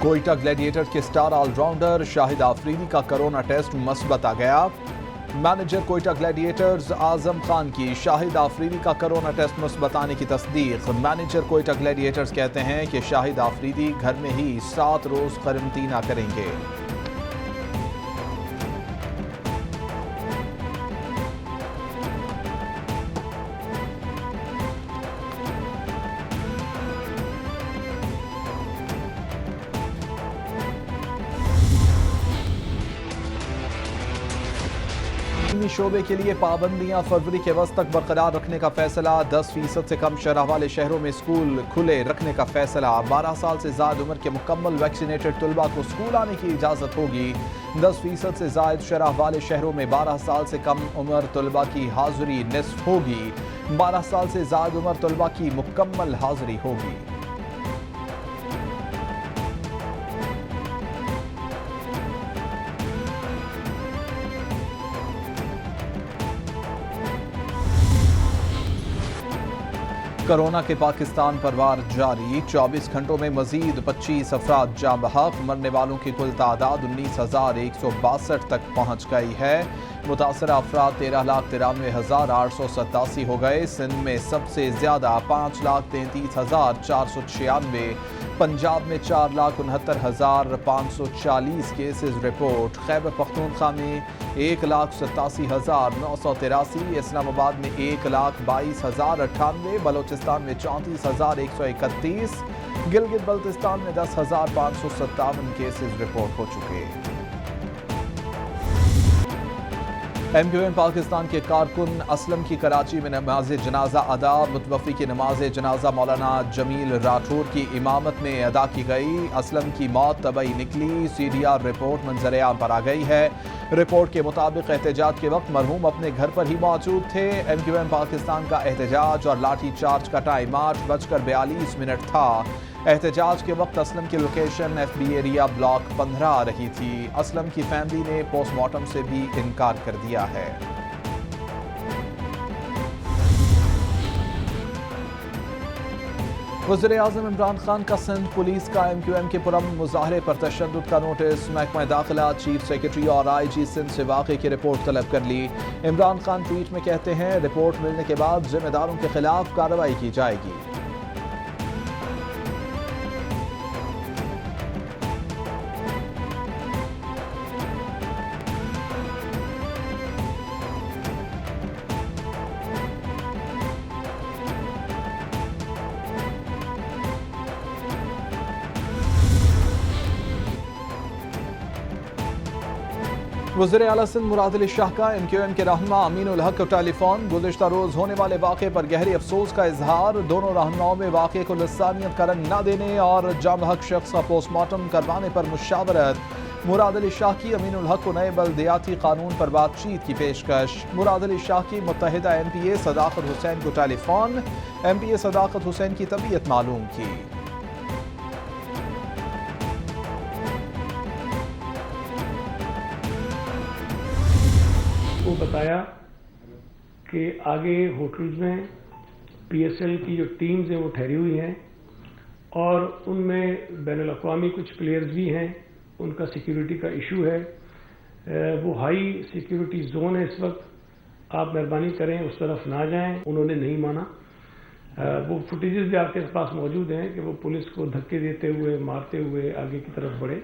Quetta gladiator کے star all rounder شاہد آفریدی کا corona test مثبت آ گیا۔ مینیجر کوئٹہ گلیڈیٹرز اعظم خان کی شاہد آفریدی کا کرونا ٹیسٹ مثبت آنے کی تصدیق۔ مینیجر کوئٹہ گلیڈیٹرز کہتے ہیں کہ شاہد آفریدی گھر میں ہی 7 روز قرنطینہ کریں گے۔ شعبے کے لیے پابندیاں فروری کے وسط تک برقرار رکھنے کا فیصلہ۔ 10% سے کم شرح والے شہروں میں اسکول کھلے رکھنے کا فیصلہ۔ 12 سال سے زائد عمر کے مکمل ویکسینیٹڈ طلبہ کو اسکول آنے کی اجازت ہوگی۔ 10% سے زائد شرح والے شہروں میں 12 سال سے کم عمر طلبہ کی حاضری نصف ہوگی۔ 12 سال سے زائد عمر طلبہ کی مکمل حاضری ہوگی۔ کرونا کے پاکستان پر وار جاری۔ 24 گھنٹوں میں مزید 25 افراد جاں بحق۔ مرنے والوں کی کل تعداد 19,162 تک پہنچ گئی ہے۔ متاثرہ افراد 13,93,887 ہو گئے۔ سندھ میں سب سے زیادہ 5,33,496، پنجاب میں 4,69,540 کیسز رپورٹ۔ خیبر پختونخوا میں 1,87,983، اسلام آباد میں 1,22,098، بلوچستان میں 34,131، گلگت بلتستان میں 10,557 کیسز رپورٹ ہو چکے۔ ایم کیو ایم پاکستان کے کارکن اسلم کی کراچی میں نماز جنازہ ادا۔ متوفی کی نماز جنازہ مولانا جمیل راٹھور کی امامت میں ادا کی گئی۔ اسلم کی موت طبعی نکلی۔ سی ڈی آر رپورٹ منظر عام پر آ گئی ہے۔ رپورٹ کے مطابق احتجاج کے وقت مرحوم اپنے گھر پر ہی موجود تھے۔ ایم کیو ایم پاکستان کا احتجاج اور لاٹھی چارج کا ٹائم 8:42 تھا۔ احتجاج کے وقت اسلم کی location F B area block 15 آ رہی تھی۔ اسلم کی فیملی نے پوسٹ مارٹم سے بھی انکار کر دیا ہے۔ وزیر اعظم عمران خان کا سندھ پولیس کا ایم کیو ایم کے پرامن مظاہرے پر تشدد کا نوٹس۔ محکمہ داخلہ، چیف سیکرٹری اور آئی جی سندھ سے واقعے کی رپورٹ طلب کر لی۔ عمران خان ٹویٹ میں کہتے ہیں رپورٹ ملنے کے بعد ذمہ داروں کے خلاف کارروائی کی جائے گی۔ وزیر اعلیٰ سندھ مراد علی شاہ کا ایم کیو ایم کے رہنما امین الحق کو ٹیلی فون۔ گزشتہ روز ہونے والے واقعے پر گہرے افسوس کا اظہار۔ دونوں رہنماؤں میں واقعے کو لسانیت کا رنگ نہ دینے اور جاں بحق شخص کا پوسٹ مارٹم کروانے پر مشاورت۔ مراد علی شاہ کی امین الحق کو نئے بلدیاتی قانون پر بات چیت کی پیشکش۔ مراد علی شاہ کی متحدہ ایم پی اے صداقت حسین کو ٹیلی فون۔ ایم پی اے صداقت حسین کی طبیعت معلوم کی۔ وہ بتایا کہ آگے ہوٹلز میں پی ایس ایل کی جو ٹیمز ہیں وہ ٹھہری ہوئی ہیں اور ان میں بین الاقوامی کچھ پلیئرز بھی ہیں، ان کا سیکیورٹی کا ایشو ہے۔ وہ ہائی سیکیورٹی زون ہے اس وقت، آپ مہربانی کریں اس طرف نہ جائیں۔ انہوں نے نہیں مانا۔ وہ فوٹیجز بھی آپ کے پاس موجود ہیں کہ وہ پولیس کو دھکے دیتے ہوئے مارتے ہوئے آگے کی طرف بڑھے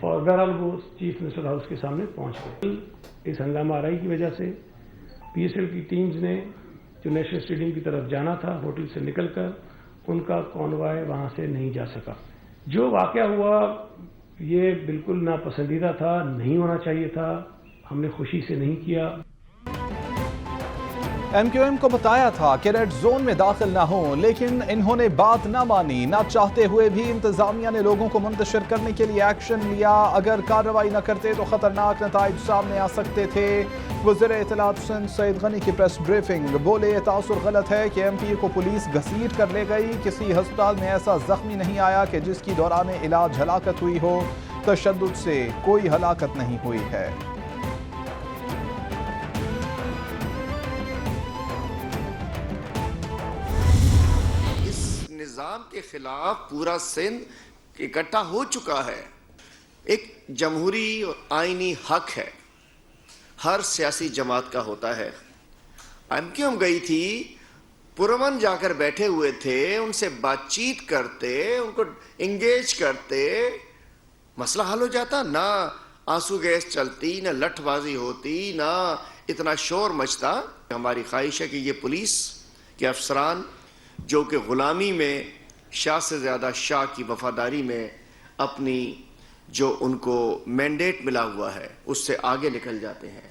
اور بہرحال وہ چیف منسٹر ہاؤس کے سامنے پہنچ گئے۔ اس ہنگامہ آرائی کی وجہ سے پی ایس ایل کی ٹیمز نے جو نیشنل اسٹیڈیم کی طرف جانا تھا ہوٹل سے نکل کر، ان کا کانوائے وہاں سے نہیں جا سکا۔ جو واقعہ ہوا یہ بالکل ناپسندیدہ تھا، نہیں ہونا چاہیے تھا، ہم نے خوشی سے نہیں کیا۔ ایم کیو ایم کو بتایا تھا کہ ریڈ زون میں داخل نہ ہوں، لیکن انہوں نے بات نہ مانی۔ نہ چاہتے ہوئے بھی انتظامیہ نے لوگوں کو منتشر کرنے کے لیے ایکشن لیا۔ اگر کارروائی نہ کرتے تو خطرناک نتائج سامنے آ سکتے تھے۔ وزیر اطلاعات سندھ سعید غنی کی پریس بریفنگ۔ بولے یہ تاثر غلط ہے کہ ایم پی اے کو پولیس گھسیٹ کر لے گئی۔ کسی ہسپتال میں ایسا زخمی نہیں آیا کہ جس کی دوران علاج ہلاکت ہوئی ہو۔ تشدد سے کوئی ہلاکت نہیں ہوئی ہے۔ نظام کے خلاف پورا سندھ کہ اکٹھا ہو چکا ہے. ایک جمہوری اور آئینی حق ہے، ہر سیاسی جماعت کا ہوتا ہے. ایم کیو ایم گئی تھی، پرامن جا کر بیٹھے ہوئے تھے، ان سے بات چیت کرتے، ان کو انگیج کرتے، مسئلہ حل ہو جاتا. نہ آنسو گیس چلتی، نہ لٹھ بازی ہوتی، نہ اتنا شور مچتا. ہماری خواہش ہے کہ یہ پولیس کے افسران جو کہ غلامی میں شاہ سے زیادہ شاہ کی وفاداری میں اپنی جو ان کو مینڈیٹ ملا ہوا ہے اس سے آگے نکل جاتے ہیں.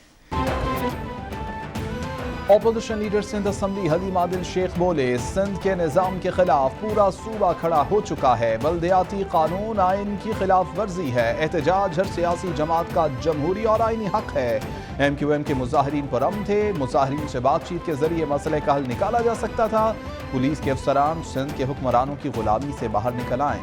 Opposition leader Sindh assembly Haleem Adil Sheikh بولے، سندھ کے نظام کے خلاف پورا صوبہ کھڑا ہو چکا ہے. بلدیاتی قانون آئین کی خلاف ورزی ہے. احتجاج ہر سیاسی جماعت کا جمہوری اور آئینی حق ہے. ایم کیو ایم کے مظاہرین پرامن تھے. مظاہرین سے بات چیت کے ذریعے مسئلے کا حل نکالا جا سکتا تھا. پولیس کے افسران سندھ کے حکمرانوں کی غلامی سے باہر نکل آئیں.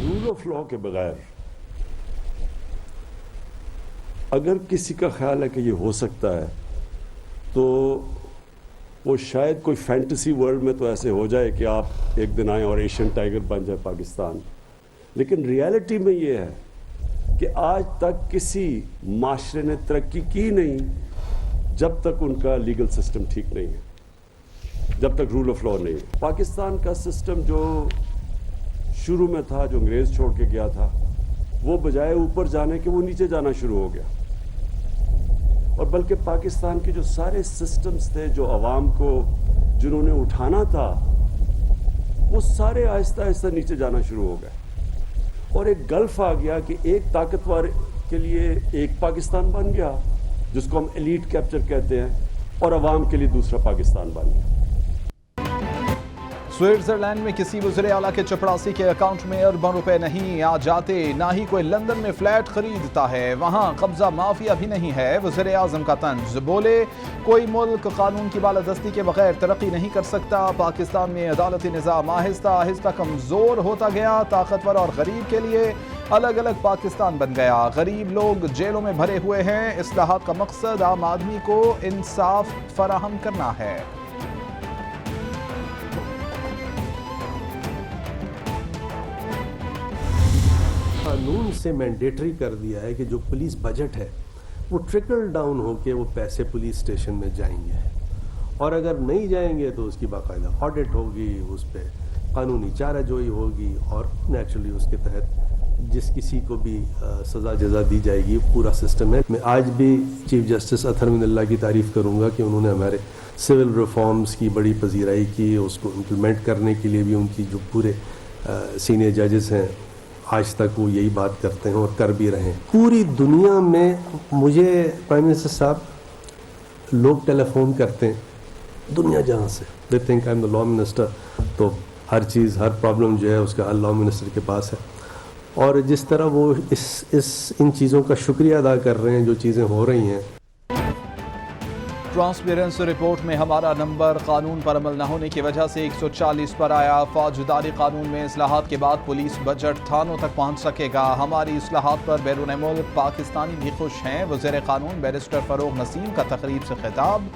رول آف لا کے بغیر اگر کسی کا خیال ہے کہ یہ ہو سکتا ہے تو وہ شاید کوئی فینٹیسی ورلڈ میں تو ایسے ہو جائے کہ آپ ایک دن آئیں اور ایشین ٹائگر بن جائے پاکستان. لیکن ریالٹی میں یہ ہے کہ آج تک کسی معاشرے نے ترقی کی نہیں جب تک ان کا لیگل سسٹم ٹھیک نہیں ہے، جب تک رول آف لا نہیں ہے. پاکستان کا سسٹم جو شروع میں تھا، جو انگریز چھوڑ کے گیا تھا، وہ بجائے اوپر جانے کے وہ نیچے جانا شروع ہو گیا. اور بلکہ پاکستان کے جو سارے سسٹمز تھے جو عوام کو جنہوں نے اٹھانا تھا وہ سارے آہستہ آہستہ نیچے جانا شروع ہو گئے. اور ایک گلف آ گیا کہ ایک طاقتور کے لیے ایک پاکستان بن گیا جس کو ہم ایلیٹ کیپچر کہتے ہیں، اور عوام کے لیے دوسرا پاکستان بن گیا. سوئٹزرلینڈ میں کسی وزیر اعلیٰ کے چپڑاسی کے اکاؤنٹ میں اربوں روپے نہیں آ جاتے، نہ ہی کوئی لندن میں فلیٹ خریدتا ہے. وہاں قبضہ مافیا بھی نہیں ہے. وزیر اعظم کا طنز. بولے کوئی ملک قانون کی بالادستی کے بغیر ترقی نہیں کر سکتا. پاکستان میں عدالتی نظام آہستہ آہستہ کمزور ہوتا گیا. طاقتور اور غریب کے لیے الگ الگ پاکستان بن گیا. غریب لوگ جیلوں میں بھرے ہوئے ہیں. اصلاحات کا مقصد عام آدمی کو انصاف فراہم کرنا ہے. قانون سے مینڈیٹری کر دیا ہے کہ جو پولیس بجٹ ہے وہ ٹرکل ڈاؤن ہو کے وہ پیسے پولیس اسٹیشن میں جائیں گے، اور اگر نہیں جائیں گے تو اس کی باقاعدہ آڈٹ ہوگی، اس پہ قانونی چارہ جوئی ہوگی، اور نیچرلی اس کے تحت جس کسی کو بھی سزا جزا دی جائے گی. پورا سسٹم ہے. میں آج بھی چیف جسٹس اطہر من اللہ کی تعریف کروں گا کہ انہوں نے ہمارے سول ریفارمز کی بڑی پذیرائی کی. اس کو امپلیمنٹ کرنے کے لیے بھی ان کی جو پورے سینئر ججز ہیں آج تک وہ یہی بات کرتے ہیں اور کر بھی رہے ہیں. پوری دنیا میں مجھے پرائم منسٹر صاحب لوگ ٹیلی فون کرتے ہیں دنیا جہاں سے. They think I am the law minister. تو ہر چیز، ہر پرابلم جو ہے اس کا حل لا منسٹر کے پاس ہے. اور جس طرح وہ ان چیزوں کا شکریہ ادا کر رہے ہیں جو چیزیں ہو رہی ہیں. ٹرانسپیرنسی رپورٹ میں ہمارا نمبر قانون پر عمل نہ ہونے کی وجہ سے 140 پر آیا. فوجداری قانون میں اصلاحات کے بعد پولیس بجٹ تھانوں تک پہنچ سکے گا. ہماری اصلاحات پر بیرون ملک پاکستانی بھی خوش ہیں. وزیر قانون بیرسٹر فروغ نسیم کا تقریب سے خطاب.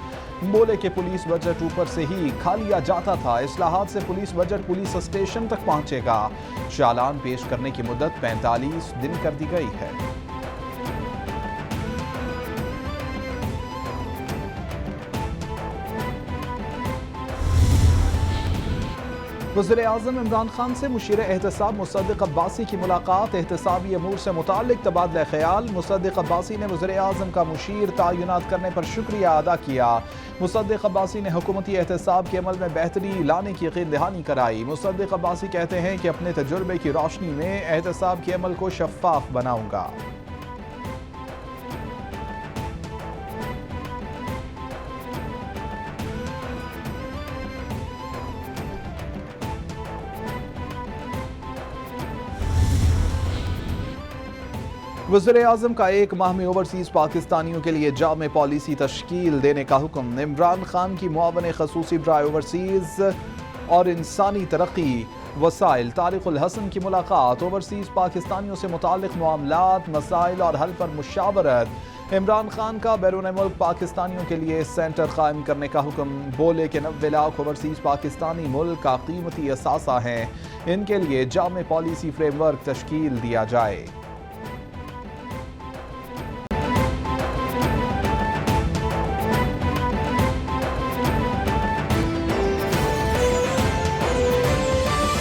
بولے کہ پولیس بجٹ اوپر سے ہی کھا لیا جاتا تھا. اصلاحات سے پولیس بجٹ پولیس اسٹیشن تک پہنچے گا. چالان پیش کرنے کی مدت 45 دن کر دی گئی ہے. وزیر اعظم عمران خان سے مشیر احتساب مصدق عباسی کی ملاقات. احتسابی امور سے متعلق تبادلہ خیال. مصدق عباسی نے وزیر اعظم کا مشیر تعینات کرنے پر شکریہ ادا کیا. مصدق عباسی نے حکومتی احتساب کے عمل میں بہتری لانے کی یقین دہانی کرائی. مصدق عباسی کہتے ہیں کہ اپنے تجربے کی روشنی میں احتساب کے عمل کو شفاف بناؤں گا. وزیر اعظم کا ایک ماہ میں اوورسیز پاکستانیوں کے لیے جامع پالیسی تشکیل دینے کا حکم. عمران خان کی معاون خصوصی برائے اوورسیز اور انسانی ترقی وسائل طارق الحسن کی ملاقات، اوورسیز پاکستانیوں سے متعلق معاملات، مسائل اور حل پر مشاورت۔ عمران خان کا بیرون ملک پاکستانیوں کے لیے سینٹر قائم کرنے کا حکم، بولے کہ 90 لاکھ اوورسیز پاکستانی ملک کا قیمتی اثاثہ ہیں، ان کے لیے جامع پالیسی فریم ورک تشکیل دیا جائے۔